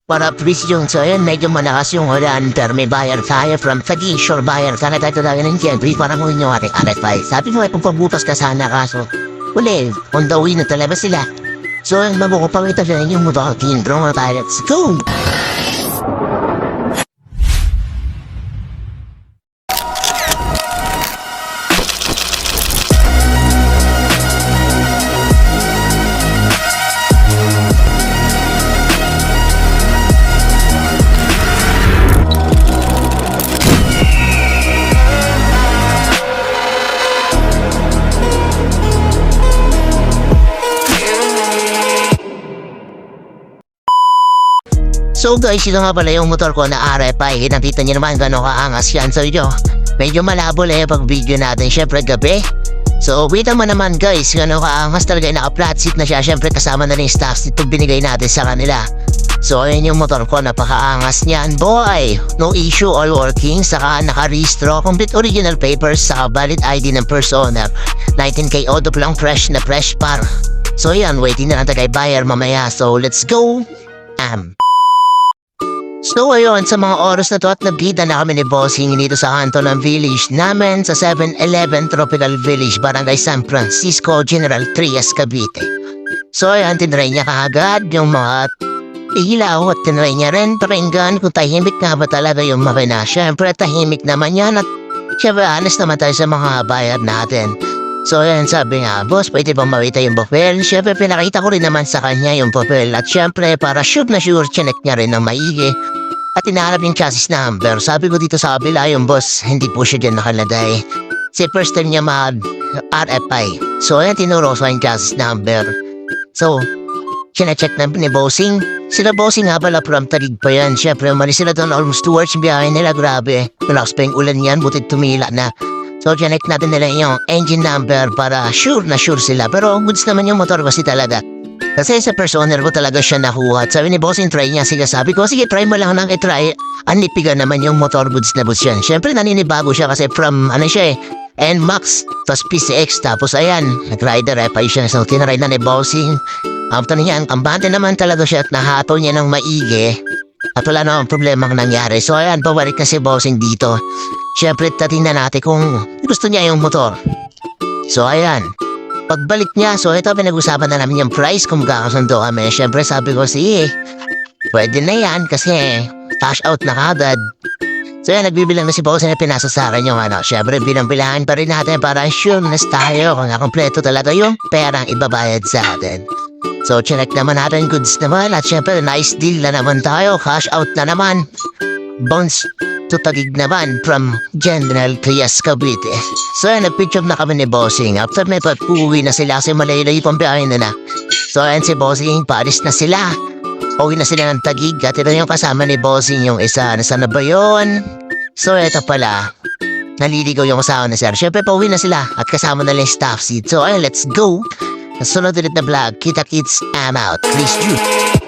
Para presyon, so ayan, medyo malakas yung ulan, pero may buyer tayo from Taguig, sure buyer, sana tayo talaga ng Jeffrey para mo yung ating RFI. Sabi mo ay pagpabutas ka sana kaso, uli, on the way na talaga sila. So, ang magkukapangita na yung motor team, drone tayo, let's go! So guys, ito nga pala yung motor ko na RFI. Nakita niyo naman gano'ng kaangas yan. So yun, medyo malabo lang yung pag-video natin. Siyempre gabi. So wait naman guys, gano'ng kaangas talaga. Naka-flat seat na siya. Siyempre kasama na rin yung staff seat itong binigay natin sa kanila. So ayun yung motor ko, napakaangas niyan. Boy, no issue, all working. Saka naka-restro, complete original papers. Saka valid ID ng first owner. 19K auto lang, fresh na fresh par. So yan, waiting na lang tayo kay buyer mamaya. So let's go. So ayun, sa mga oras na to at nabida na kami ni Bossing dito sa kanto ng village namin sa 7-Eleven Tropical Village, Barangay San Francisco, General Trias, Cavite. So ayun, tinry niya kaagad yung mga ilaw at tinry niya rin paringgan kung tahimik nga ba talaga yung makina. Siyempre tahimik naman yan at siyempre honest naman tayo sa mga bayad natin. So yan, sabi nga, boss, pwede bang mawita yung papel? Siyempre pinakita ko rin naman sa kanya yung papel. At siyempre para sure na sure, chinek niya rin ng maigi. At tinahanap yung chassis number. Sabi ko dito sa kabila yung boss, hindi po siya dyan nakalagay. Kasi first time niya RFI. So yan, tinuro sa yung chassis number. So, sinacheck na ni Bossing. Sila Bossing nga pala from Taguig pa yan. Siyempre umalis sila doon almost 2 hours yung biyahe nila. Grabe, malakas pa yung ulan yan, butit tumila na. So, check natin nila yung engine number para sure na sure sila. Pero goods naman yung motor kasi talaga. Kasi sa first owner ko talaga siya nakuha. At sabi ni Bossing, try niya. Sige, sabi ko, sige, try mo lang nang i-try. Anlipigan naman yung motor goods na goods yan. Siyempre, naninibago siya kasi from, NMAX, tapos PCX, tapos ayan, nag-rider FI siya. So, tinry na ni Bossing. After niya, ang kampante naman talaga siya at nahatol niya ng maigi. At wala namang problema ang nangyari. So, ayan, pabalik na si Bossing dito. Siyempre, tatingnan natin kung gusto niya yung motor. So, ayan. Pagbalik niya, so ito, pinag-usapan na namin yung price kung magkakasundo kami. Siyempre, sabi ko, sige, pwede na yan kasi cash out na kagad. So, yan, nagbibilang na si Bossing na pinasa sa akin yung Siyempre, bilang-bilangan pa rin natin para sure na tayo kung kompleto talaga yung perang ibabayad sa atin. So, chinek naman natin goods naman at siyempre, nice deal na naman tayo. Cash out na naman. Bounce to Taguig naman from General Trias, Cavite. So, nag-pitch up na kami ni Bossing. After may uuwi na sila kasi malaylay pang biyahe na. So, ayan si Bossing, paalis na sila. Uwi na sila ng Taguig at ito yung kasama ni Bossing yung isa. Nasaan na ba yun? So, ito pala. Naliligaw yung kasama na sir. Siyempre, pauwi na sila at kasama na lang yung staff seat. So, ayun, let's go. Nasunod ulit na vlog. Kita kids, I'm out. Please do.